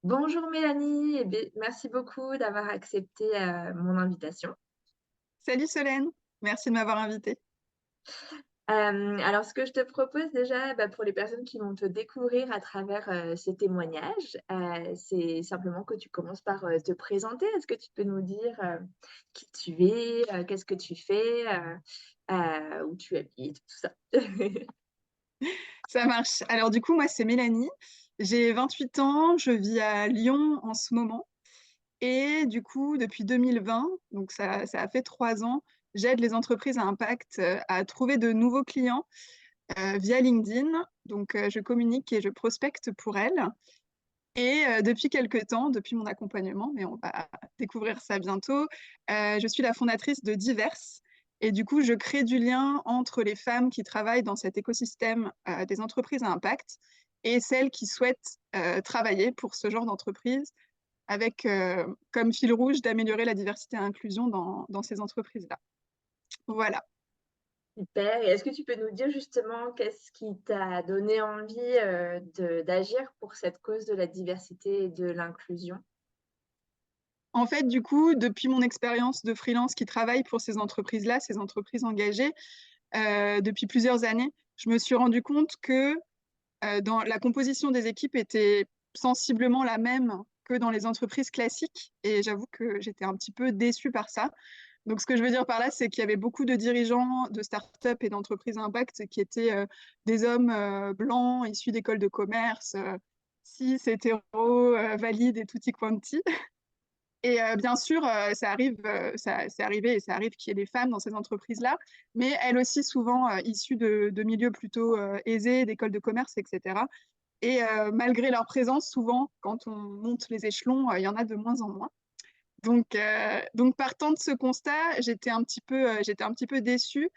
Bonjour Mélanie, merci beaucoup d'avoir accepté mon invitation. Salut Solène, merci de m'avoir invitée. Alors, ce que je te propose déjà, pour les personnes qui vont te découvrir à travers ce témoignage, c'est simplement que tu commences par te présenter. Est-ce que tu peux nous dire qui tu es, qu'est-ce que tu fais, où tu habites, tout ça? Ça marche. Alors du coup, moi c'est Mélanie, j'ai 28 ans, je vis à Lyon en ce moment et du coup depuis 2020, donc ça a fait 3 ans, j'aide les entreprises à impact à trouver de nouveaux clients via LinkedIn. Donc je communique et je prospecte pour elles. Et depuis quelques temps, depuis mon accompagnement, mais on va découvrir ça bientôt, je suis la fondatrice de Diverse. Et du coup, je crée du lien entre les femmes qui travaillent dans cet écosystème des entreprises à impact et celles qui souhaitent travailler pour ce genre d'entreprise avec comme fil rouge d'améliorer la diversité et l'inclusion dans ces entreprises-là. Voilà. Super. Et est-ce que tu peux nous dire justement qu'est-ce qui t'a donné envie d'agir pour cette cause de la diversité et de l'inclusion? En fait, du coup, depuis mon expérience de freelance qui travaille pour ces entreprises-là, ces entreprises engagées, depuis plusieurs années, je me suis rendu compte que dans la composition des équipes était sensiblement la même que dans les entreprises classiques. Et j'avoue que j'étais un petit peu déçue par ça. Donc, ce que je veux dire par là, c'est qu'il y avait beaucoup de dirigeants de start-up et d'entreprises à impact qui étaient des hommes blancs, issus d'écoles de commerce, cis, hétéros, valides et tutti quanti. Et bien sûr, ça arrive, ça, c'est arrivé et ça arrive qu'il y ait des femmes dans ces entreprises-là, mais elles aussi souvent issues de milieux plutôt aisés, d'écoles de commerce, etc. Et malgré leur présence, souvent, quand on monte les échelons, il y en a de moins en moins. Donc partant de ce constat, j'étais un petit peu déçue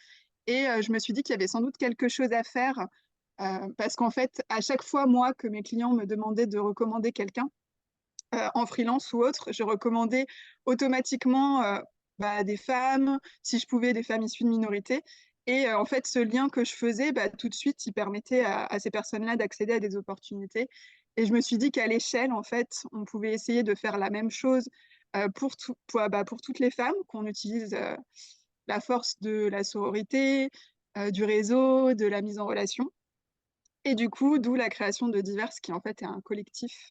et je me suis dit qu'il y avait sans doute quelque chose à faire parce qu'en fait, à chaque fois, moi, que mes clients me demandaient de recommander quelqu'un, en freelance ou autre, je recommandais automatiquement des femmes, si je pouvais, des femmes issues de minorités. Et en fait, ce lien que je faisais, tout de suite, il permettait à ces personnes-là d'accéder à des opportunités. Et je me suis dit qu'à l'échelle, en fait, on pouvait essayer de faire la même chose pour toutes les femmes, qu'on utilise la force de la sororité, du réseau, de la mise en relation. Et du coup, d'où la création de Diverses, qui en fait est un collectif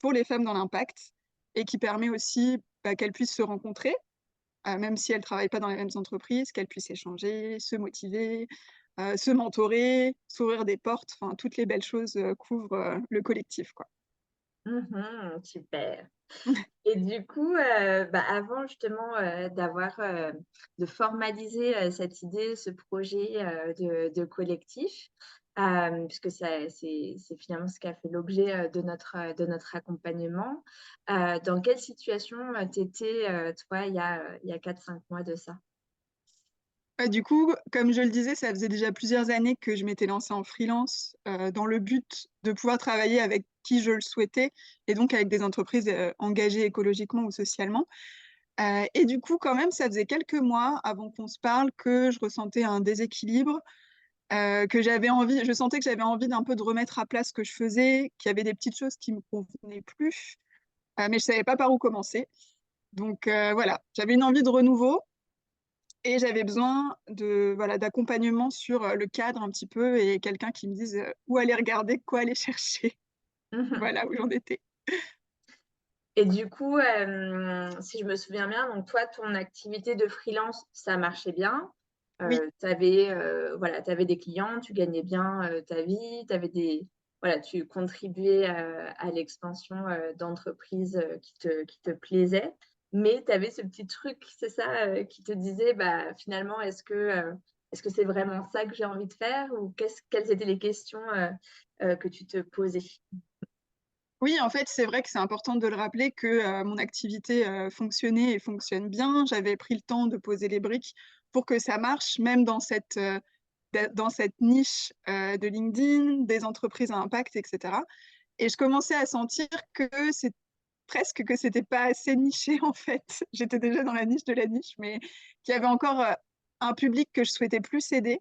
pour les femmes dans l'impact et qui permet aussi qu'elles puissent se rencontrer, même si elles ne travaillent pas dans les mêmes entreprises, qu'elles puissent échanger, se motiver, se mentorer, s'ouvrir des portes, enfin toutes les belles choses couvrent le collectif, quoi. Mhm, super. Et du coup, avant justement de formaliser cette idée, ce projet de collectif, puisque c'est finalement ce qui a fait l'objet de notre accompagnement, dans quelle situation tu étais, toi, il y a 4-5 mois de ça? Du coup, comme je le disais, ça faisait déjà plusieurs années que je m'étais lancée en freelance dans le but de pouvoir travailler avec qui je le souhaitais et donc avec des entreprises engagées écologiquement ou socialement. Et du coup, quand même, ça faisait quelques mois avant qu'on se parle que je ressentais un déséquilibre, que j'avais envie, je sentais que j'avais envie d'un peu de remettre à plat ce que je faisais, qu'il y avait des petites choses qui me convenaient plus, mais je savais pas par où commencer. Donc voilà, j'avais une envie de renouveau et j'avais besoin de voilà d'accompagnement sur le cadre un petit peu et quelqu'un qui me dise où aller regarder, quoi aller chercher. Voilà où j'en étais. Et du coup, si je me souviens bien, donc toi, ton activité de freelance, ça marchait bien. Oui. Tu avais, voilà, tu avais des clients, tu gagnais bien ta vie, voilà, tu contribuais à l'expansion d'entreprises qui te plaisaient. Mais tu avais ce petit truc, c'est ça, qui te disait, bah, finalement, est-ce que c'est vraiment ça que j'ai envie de faire ou quelles étaient les questions que tu te posais? Oui, en fait, c'est vrai que c'est important de le rappeler que mon activité fonctionnait et fonctionne bien. J'avais pris le temps de poser les briques pour que ça marche, même dans cette niche de LinkedIn, des entreprises à impact, etc. Et je commençais à sentir que c'est presque que c'était pas assez niché en fait. J'étais déjà dans la niche de la niche, mais qu'il y avait encore un public que je souhaitais plus aider.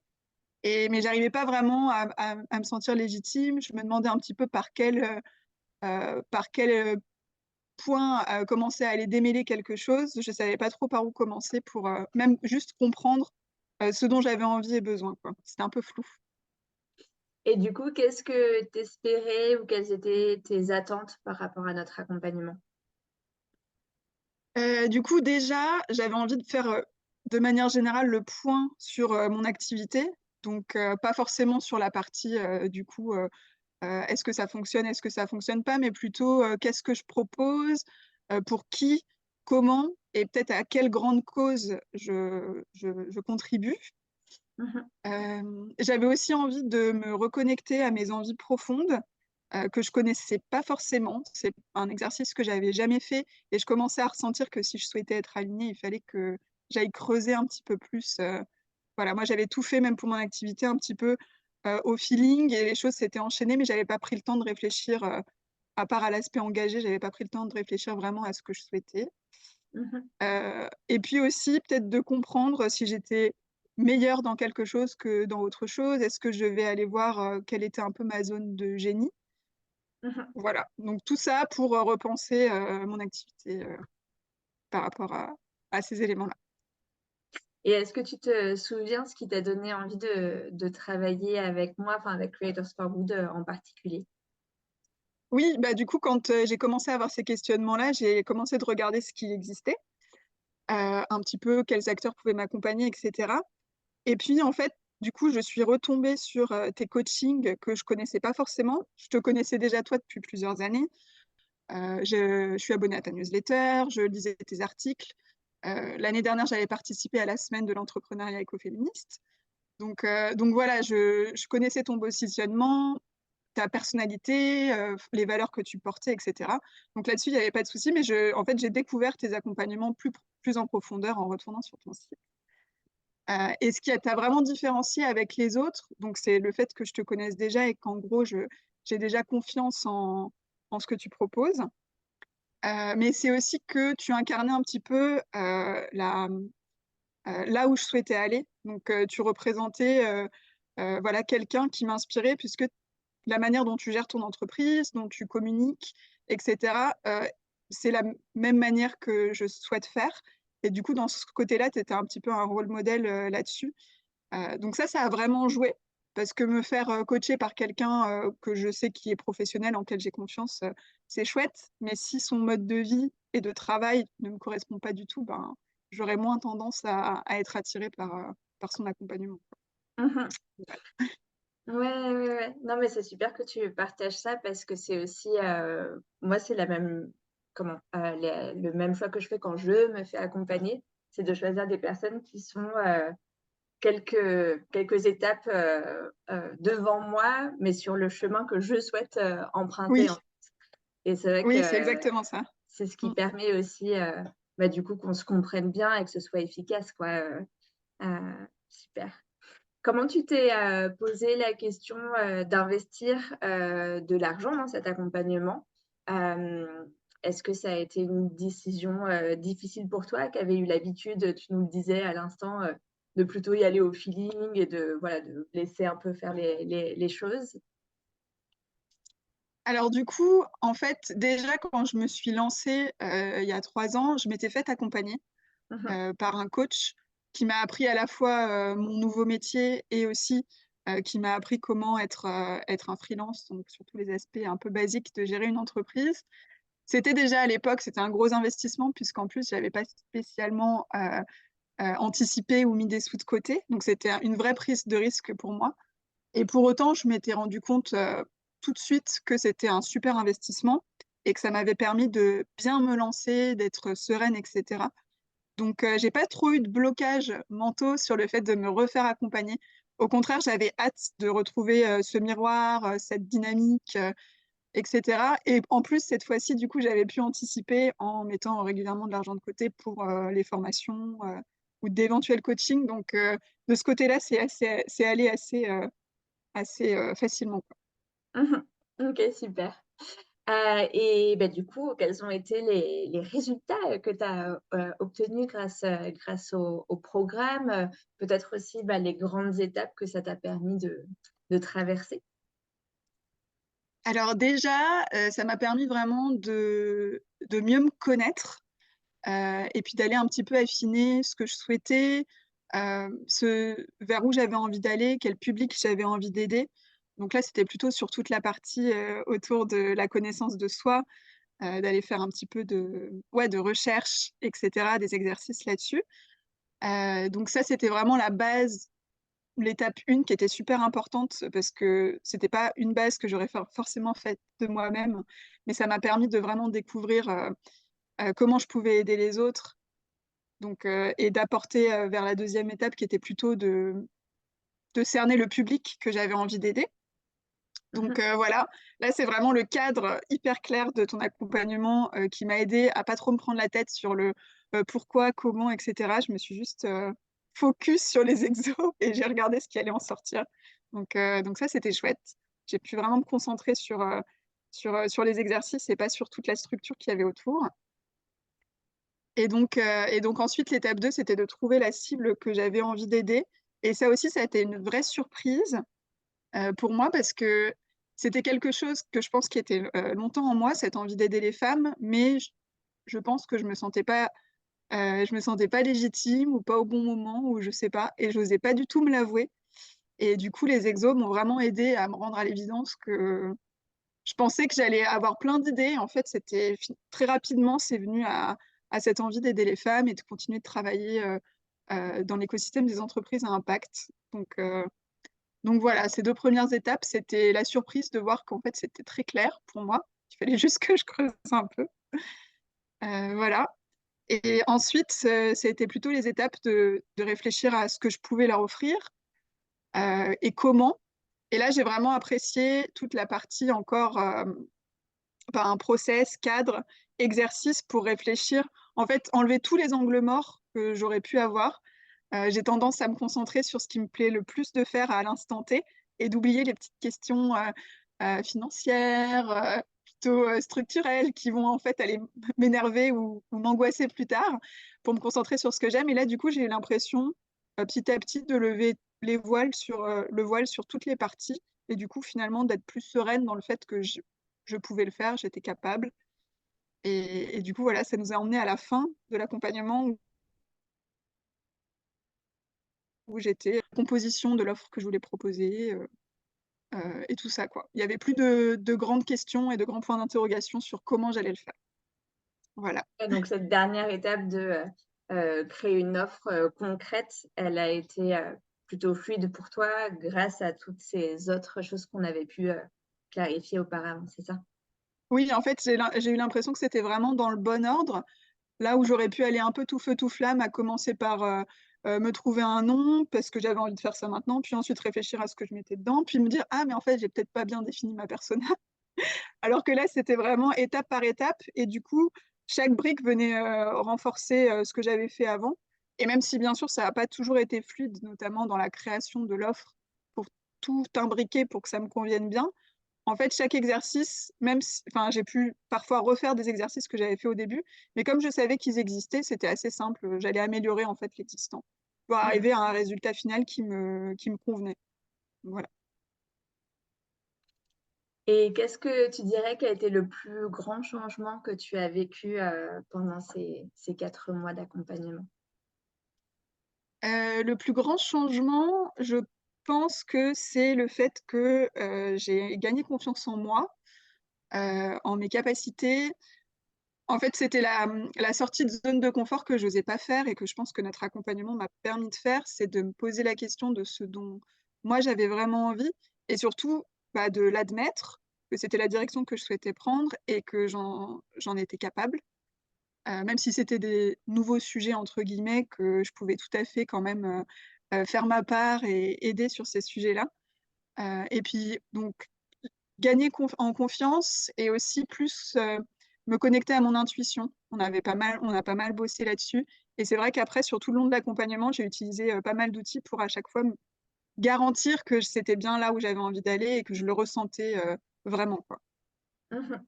Mais j'arrivais pas vraiment à me sentir légitime. Je me demandais un petit peu par quel point commencer à aller démêler quelque chose. Je ne savais pas trop par où commencer pour même juste comprendre ce dont j'avais envie et besoin, quoi. C'était un peu flou. Et du coup, qu'est-ce que tu espérais ou quelles étaient tes attentes par rapport à notre accompagnement? Du coup, déjà, j'avais envie de faire de manière générale le point sur mon activité. Donc, pas forcément sur la partie, du coup, est-ce que est-ce que ça fonctionne pas, mais plutôt qu'est-ce que je propose, pour qui, comment et peut-être à quelle grande cause je contribue. Mhm, J'avais aussi envie de me reconnecter à mes envies profondes, que je connaissais pas forcément. C'est un exercice que j'avais jamais fait et je commençais à ressentir que si je souhaitais être alignée, il fallait que j'aille creuser un petit peu plus. Voilà, moi j'avais tout fait, même pour mon activité, un petit peu au feeling et les choses s'étaient enchaînées, mais j'avais pas pris le temps de réfléchir, à part à l'aspect engagé, j'avais pas pris le temps de réfléchir vraiment à ce que je souhaitais. mhm, Et puis aussi, peut-être de comprendre si j'étais meilleure dans quelque chose que dans autre chose. Est-ce que je vais aller voir quelle était un peu ma zone de génie? mhm. Voilà, donc tout ça pour repenser mon activité par rapport à ces éléments-là. Et est-ce que tu te souviens ce qui t'a donné envie de travailler avec moi, enfin avec Creators for Good en particulier? Oui, bah du coup, quand j'ai commencé à avoir ces questionnements-là, j'ai commencé de regarder ce qui existait, un petit peu quels acteurs pouvaient m'accompagner, etc. Et puis, en fait, du coup, je suis retombée sur tes coachings que je connaissais pas forcément. Je te connaissais déjà toi depuis plusieurs années. Je suis abonnée à ta newsletter, je lisais tes articles. L'année dernière, j'avais participé à la semaine de l'entrepreneuriat écoféministe. Donc voilà, je connaissais ton positionnement, ta personnalité, les valeurs que tu portais, etc. Donc là-dessus, il n'y avait pas de souci, mais en fait, j'ai découvert tes accompagnements plus en profondeur en retournant sur ton site. Et ce qui t'a vraiment différencié avec les autres, donc c'est le fait que je te connaisse déjà et qu'en gros, j'ai déjà confiance en ce que tu proposes. Mais c'est aussi que tu incarnais un petit peu là où je souhaitais aller. Donc, tu représentais voilà, quelqu'un qui m'inspirait, puisque la manière dont tu gères ton entreprise, dont tu communiques, etc., c'est la même manière que je souhaite faire. Et du coup, dans ce côté-là, tu étais un petit peu un rôle modèle là-dessus. Donc ça a vraiment joué. Parce que me faire coacher par quelqu'un que je sais qui est professionnel, en lequel j'ai confiance, c'est chouette. Mais si son mode de vie et de travail ne me correspond pas du tout, ben, j'aurais moins tendance à être attirée par son accompagnement. Mhm. Ouais, ouais, ouais. Non, mais c'est super que tu partages ça parce que c'est aussi, moi, c'est la même, comment, le même choix que je fais quand je me fais accompagner, c'est de choisir des personnes qui sont quelques étapes devant moi, mais sur le chemin que je souhaite emprunter, Oui, hein. Et c'est vrai oui, c'est que exactement ça. c'est ce qui Mm. permet aussi, bah, du coup, qu'on se comprenne bien et que ce soit efficace, quoi. Super. Comment tu t'es posé la question d'investir de l'argent dans cet accompagnement? Est-ce que ça a été une décision difficile pour toi, qui avait eu l'habitude, tu nous le disais à l'instant, de plutôt y aller au feeling et de, voilà, de laisser un peu faire les choses? Alors du coup, en fait, déjà quand je me suis lancée il y a 3 ans, je m'étais faite accompagner Mhm, par un coach qui m'a appris à la fois mon nouveau métier et aussi qui m'a appris comment être un freelance, donc sur tous les aspects un peu basiques de gérer une entreprise. C'était déjà à l'époque, c'était un gros investissement puisqu'en plus, je n'avais pas spécialement anticipé ou mis des sous de côté. Donc c'était une vraie prise de risque pour moi. Et pour autant, je m'étais rendu compte tout de suite que c'était un super investissement et que ça m'avait permis de bien me lancer, d'être sereine, etc. Donc, j'ai pas trop eu de blocage mentaux sur le fait de me refaire accompagner. Au contraire, j'avais hâte de retrouver ce miroir, cette dynamique, etc. Et en plus, cette fois-ci, du coup, j'avais pu anticiper en mettant régulièrement de l'argent de côté pour les formations ou d'éventuels coachings. Donc, de ce côté-là, c'est allé assez facilement, quoi. mhm. Ok, super. Et bah, du coup, quels ont été les résultats que tu as obtenus grâce au programme? Peut-être aussi bah, les grandes étapes que ça t'a permis de traverser? Alors déjà, ça m'a permis vraiment de mieux me connaître et puis d'aller un petit peu affiner ce que je souhaitais, vers où j'avais envie d'aller, quel public j'avais envie d'aider. Donc là, c'était plutôt sur toute la partie autour de la connaissance de soi, d'aller faire un petit peu de recherche, etc., des exercices là-dessus. Donc ça, c'était vraiment la base, l'étape 1 qui était super importante parce que c'était pas une base que j'aurais forcément faite de moi-même, mais ça m'a permis de vraiment découvrir comment je pouvais aider les autres. Donc, et d'apporter vers la deuxième étape qui était plutôt de cerner le public que j'avais envie d'aider. Donc voilà, là c'est vraiment le cadre hyper clair de ton accompagnement qui m'a aidé à pas trop me prendre la tête sur le pourquoi, comment, etc. Je me suis juste focus sur les exos et j'ai regardé ce qui allait en sortir. Donc ça c'était chouette. J'ai pu vraiment me concentrer sur les exercices et pas sur toute la structure qu'il y avait autour. Et donc ensuite, l'étape 2, c'était de trouver la cible que j'avais envie d'aider. Et ça aussi, ça a été une vraie surprise pour moi parce que c'était quelque chose que je pense qui était longtemps en moi, cette envie d'aider les femmes, mais je pense que je me sentais pas légitime ou pas au bon moment ou je sais pas, et j'osais pas du tout me l'avouer. Et du coup, les exos m'ont vraiment aidé à me rendre à l'évidence que je pensais que j'allais avoir plein d'idées. En fait, c'était très rapidement, c'est venu à cette envie d'aider les femmes et de continuer de travailler dans l'écosystème des entreprises à impact. Donc voilà, ces 2 premières étapes, c'était la surprise de voir qu'en fait, c'était très clair pour moi. Il fallait juste que je creuse un peu. Voilà. Et ensuite, ça a été plutôt les étapes de réfléchir à ce que je pouvais leur offrir et comment. Et là, j'ai vraiment apprécié toute la partie encore un process, cadre, exercice pour réfléchir. En fait, enlever tous les angles morts que j'aurais pu avoir. J'ai tendance à me concentrer sur ce qui me plaît le plus de faire à l'instant T et d'oublier les petites questions financières, plutôt structurelles, qui vont en fait aller m'énerver ou m'angoisser plus tard pour me concentrer sur ce que j'aime. Et là, du coup, j'ai eu l'impression petit à petit de lever le voile sur toutes les parties et du coup, finalement, d'être plus sereine dans le fait que je pouvais le faire, j'étais capable. Et du coup, voilà, ça nous a emmené à la fin de l'accompagnement où j'étais composition de l'offre que je voulais proposer et tout ça, quoi. Il y avait plus de grandes questions et de grands points d'interrogation sur comment j'allais le faire. Voilà. Et donc cette dernière étape de créer une offre concrète, elle a été plutôt fluide pour toi grâce à toutes ces autres choses qu'on avait pu clarifier auparavant, c'est ça? Oui, en fait, j'ai eu l'impression que c'était vraiment dans le bon ordre. Là où j'aurais pu aller un peu tout feu, tout flamme, à commencer par me trouver un nom, parce que j'avais envie de faire ça maintenant, puis ensuite réfléchir à ce que je mettais dedans, puis me dire, ah, mais en fait, j'ai peut-être pas bien défini ma persona. Alors que là, c'était vraiment étape par étape, et du coup, chaque brique venait renforcer ce que j'avais fait avant. Et même si, bien sûr, ça n'a pas toujours été fluide, notamment dans la création de l'offre, pour tout imbriquer pour que ça me convienne bien, en fait, chaque exercice, même si, enfin, j'ai pu parfois refaire des exercices que j'avais fait au début, mais comme je savais qu'ils existaient, c'était assez simple. J'allais améliorer en fait l'existant pour Mhm. arriver à un résultat final qui me convenait. Voilà. Et qu'est-ce que tu dirais qui a été le plus grand changement que tu as vécu pendant ces 4 mois d'accompagnement? Le plus grand changement, je pense que c'est le fait que j'ai gagné confiance en moi, en mes capacités. En fait, c'était la sortie de zone de confort que je n'osais pas faire et que je pense que notre accompagnement m'a permis de faire, c'est de me poser la question de ce dont moi j'avais vraiment envie et surtout bah, de l'admettre que c'était la direction que je souhaitais prendre et que j'en étais capable. Même si c'était des nouveaux sujets, entre guillemets, que je pouvais tout à fait quand même faire ma part et aider sur ces sujets-là. Et puis, donc, gagner en confiance et aussi plus me connecter à mon intuition. On a pas mal bossé là-dessus. Et c'est vrai qu'après, sur tout le long de l'accompagnement, j'ai utilisé pas mal d'outils pour à chaque fois me garantir que c'était bien là où j'avais envie d'aller et que je le ressentais vraiment, quoi. Mhm.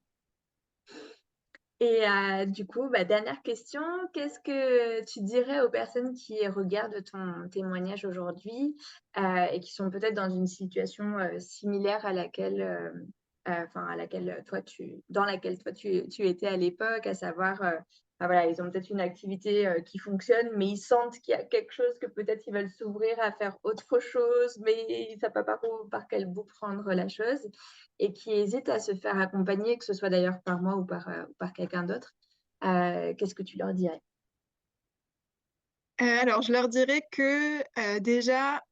Et du coup, bah, dernière question, qu'est-ce que tu dirais aux personnes qui regardent ton témoignage aujourd'hui et qui sont peut-être dans une situation similaire à laquelle enfin dans laquelle toi tu étais à l'époque, à savoir, voilà, ils ont peut-être une activité, qui fonctionne, mais ils sentent qu'il y a quelque chose que peut-être ils veulent s'ouvrir à faire autre chose, mais ils ne savent pas par quel bout prendre la chose et qui hésitent à se faire accompagner, que ce soit d'ailleurs par moi ou par quelqu'un d'autre. Qu'est-ce que tu leur dirais? Alors, je leur dirais que déjà,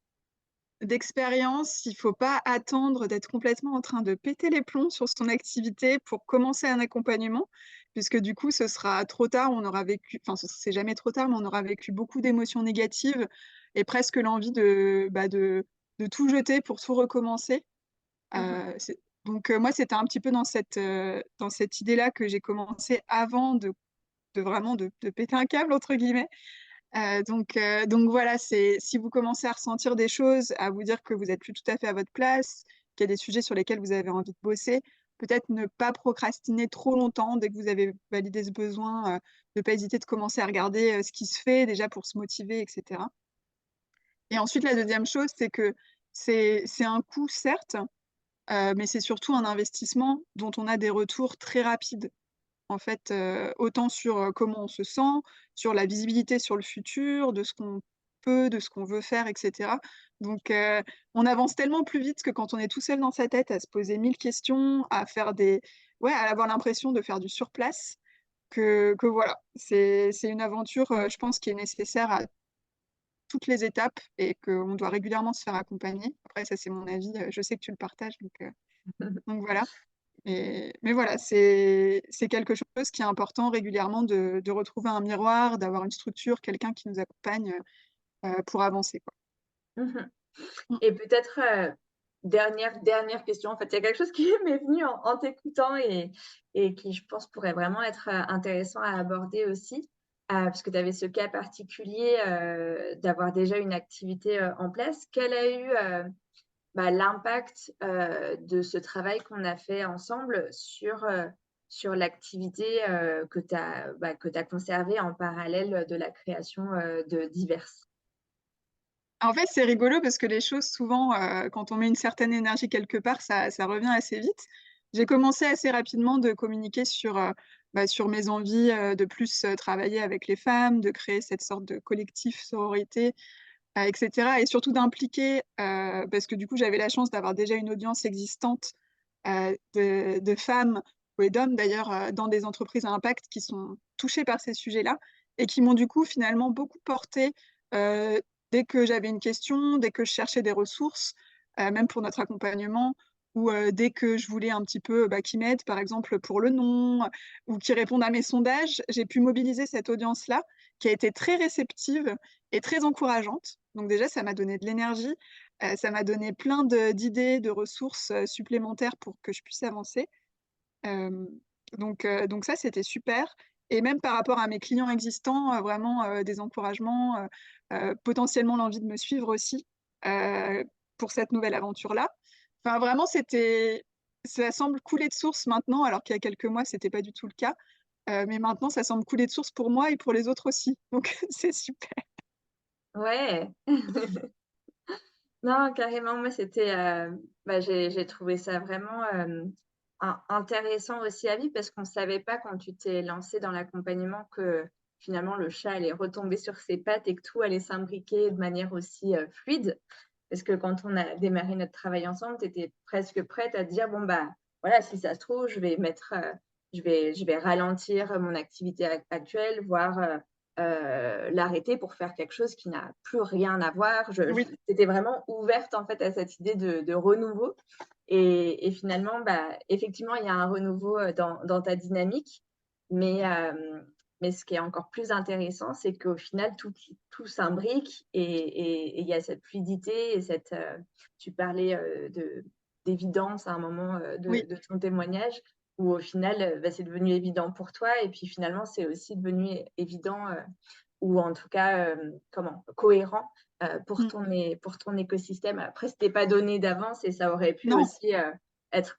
d'expérience, il faut pas attendre d'être complètement en train de péter les plombs sur son activité pour commencer un accompagnement, puisque du coup, ce sera trop tard, on aura vécu, enfin, c'est jamais trop tard, mais on aura vécu beaucoup d'émotions négatives et presque l'envie de tout jeter pour tout recommencer. Mmh. Donc, moi, c'était un petit peu dans cette idée-là que j'ai commencé avant de vraiment de péter un câble, entre guillemets. Donc voilà, c'est si vous commencez à ressentir des choses, à vous dire que vous n'êtes plus tout à fait à votre place, qu'il y a des sujets sur lesquels vous avez envie de bosser, peut-être ne pas procrastiner trop longtemps dès que vous avez validé ce besoin, ne pas hésiter de commencer à regarder ce qui se fait déjà pour se motiver, etc. Et ensuite, la deuxième chose, c'est que c'est un coût, certes, mais c'est surtout un investissement dont on a des retours très rapides. En fait, autant sur comment on se sent, sur la visibilité sur le futur, de ce qu'on peut, de ce qu'on veut faire, etc. Donc, on avance tellement plus vite que quand on est tout seul dans sa tête à se poser 1000 questions, à faire ouais, à avoir l'impression de faire du surplace, que voilà, c'est une aventure, je pense, qui est nécessaire à toutes les étapes et qu'on doit régulièrement se faire accompagner. Après, ça, c'est mon avis, je sais que tu le partages, donc voilà. Mais voilà, c'est quelque chose qui est important régulièrement de retrouver un miroir, d'avoir une structure, quelqu'un qui nous accompagne pour avancer, quoi. Mmh. Mm. Et peut-être, dernière question, en fait, il y a quelque chose qui m'est venu en t'écoutant et qui, je pense, pourrait vraiment être, intéressant à aborder aussi, parce que tu avais ce cas particulier, d'avoir déjà une activité, en place. Quel a eu, l'impact, de ce travail qu'on a fait ensemble sur l'activité, que tu as conservée en parallèle de la création, de Diverses? En fait, c'est rigolo parce que les choses, souvent, quand on met une certaine énergie quelque part, ça revient assez vite. J'ai commencé assez rapidement de communiquer sur mes envies de plus travailler avec les femmes, de créer cette sorte de collectif sororité, etc. Et surtout d'impliquer, parce que du coup, j'avais la chance d'avoir déjà une audience existante de femmes et d'hommes d'ailleurs dans des entreprises à impact qui sont touchées par ces sujets-là et qui m'ont du coup finalement beaucoup porté dès que j'avais une question, dès que je cherchais des ressources, même pour notre accompagnement, ou dès que je voulais un petit peu qu'ils m'aident, par exemple pour le nom, ou qu'ils répondent à mes sondages, j'ai pu mobiliser cette audience-là qui a été très réceptive et très encourageante. Donc déjà, ça m'a donné de l'énergie, ça m'a donné plein d'idées, de ressources supplémentaires pour que je puisse avancer. Euh, donc ça, c'était super. Et même par rapport à mes clients existants, vraiment des encouragements, potentiellement l'envie de me suivre aussi euh, pour cette nouvelle aventure-là. Enfin, vraiment, ça semble couler de source maintenant, alors qu'il y a quelques mois, c'était pas du tout le cas. Mais maintenant, ça semble couler de source pour moi et pour les autres aussi. Donc, c'est super. Ouais. Non, carrément, moi, c'était, j'ai trouvé ça vraiment, intéressant aussi à vivre parce qu'on ne savait pas quand tu t'es lancée dans l'accompagnement que finalement le chat allait retomber sur ses pattes et que tout allait s'imbriquer de manière aussi, fluide. Parce que quand on a démarré notre travail ensemble, tu étais presque prête à te dire: «Bon, bah, voilà, si ça se trouve, je vais ralentir mon activité actuelle, voire, l'arrêter pour faire quelque chose qui n'a plus rien à voir». Oui. Tu vraiment ouverte, en fait, à cette idée de renouveau et finalement, effectivement, il y a un renouveau, dans ta dynamique, mais mais ce qui est encore plus intéressant, c'est qu'au final, tout s'imbrique et il y a cette fluidité et tu parlais, d'évidence à un moment, Oui. de ton témoignage où au final, c'est devenu évident pour toi et puis finalement, c'est aussi devenu évident, ou en tout cas, cohérent, Mm. pour ton écosystème. Après, c'était pas donné d'avance et ça aurait pu Non. aussi, être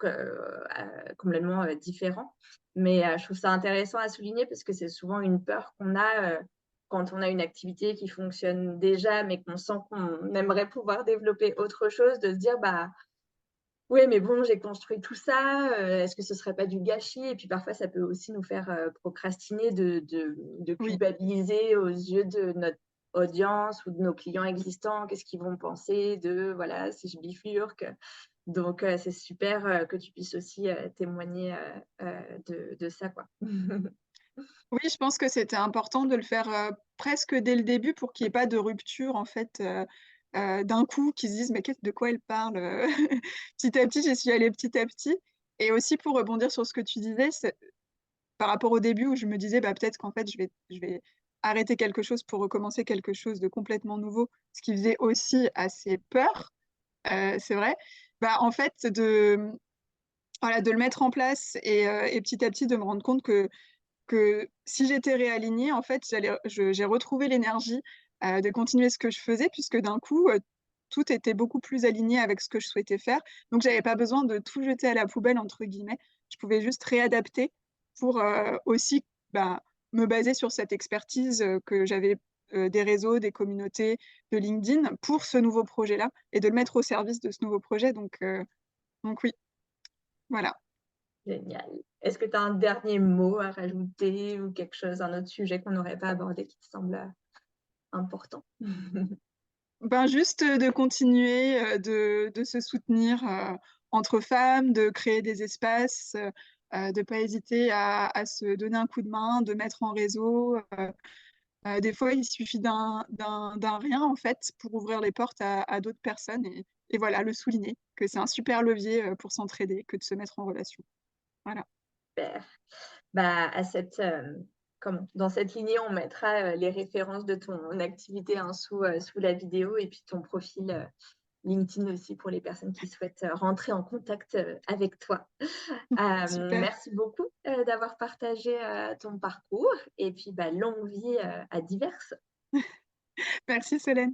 complètement, différent. Mais, je trouve ça intéressant à souligner parce que c'est souvent une peur qu'on a, quand on a une activité qui fonctionne déjà, mais qu'on sent qu'on aimerait pouvoir développer autre chose, de se dire: Oui, mais bon, j'ai construit tout ça, est-ce que ce serait pas du gâchis? Et puis parfois, ça peut aussi nous faire, procrastiner de Oui, culpabiliser aux yeux de notre audience ou de nos clients existants. Qu'est-ce qu'ils vont penser de, voilà, si je bifurque? Donc c'est super, que tu puisses aussi, témoigner, de ça, quoi. oui, je pense que c'était important de le faire, presque dès le début pour qu'il y ait pas de rupture en fait, d'un coup, qu'ils se disent: «Mais de quoi elle parle?» Petit à petit, j'y suis allée petit à petit et aussi pour rebondir sur ce que tu disais, c'est par rapport au début où je me disais: «Bah, peut-être qu'en fait je vais arrêter quelque chose pour recommencer quelque chose de complètement nouveau», ce qui faisait aussi assez peur, c'est vrai. Bah, en fait voilà, de le mettre en place et petit à petit de me rendre compte que si j'étais réalignée, en fait, j'ai retrouvé l'énergie, de continuer ce que je faisais puisque d'un coup, tout était beaucoup plus aligné avec ce que je souhaitais faire. Donc j'avais pas besoin de «tout jeter à la poubelle» entre guillemets. Je pouvais juste réadapter pour, aussi, bah, me baser sur cette expertise, que j'avais, des réseaux, des communautés, de LinkedIn pour ce nouveau projet-là et de le mettre au service de ce nouveau projet donc oui, voilà. Génial. Est-ce que tu as un dernier mot à rajouter ou quelque chose, un autre sujet qu'on n'aurait pas abordé qui te semble, important? Ben, juste, de continuer, de se soutenir, entre femmes, de créer des espaces, de pas hésiter à se donner un coup de main, de mettre en réseau, des fois, il suffit d'un rien, en fait, pour ouvrir les portes à d'autres personnes et voilà, le souligner, que c'est un super levier, pour s'entraider, que de se mettre en relation. Voilà. Super. Bah, dans cette lignée, on mettra, les références de ton activité, hein, sous la vidéo et puis ton profil, LinkedIn aussi pour les personnes qui souhaitent, rentrer en contact, avec toi. Super. Merci beaucoup, d'avoir partagé, ton parcours et puis, bah, longue vie, à Diverses. Merci Solène.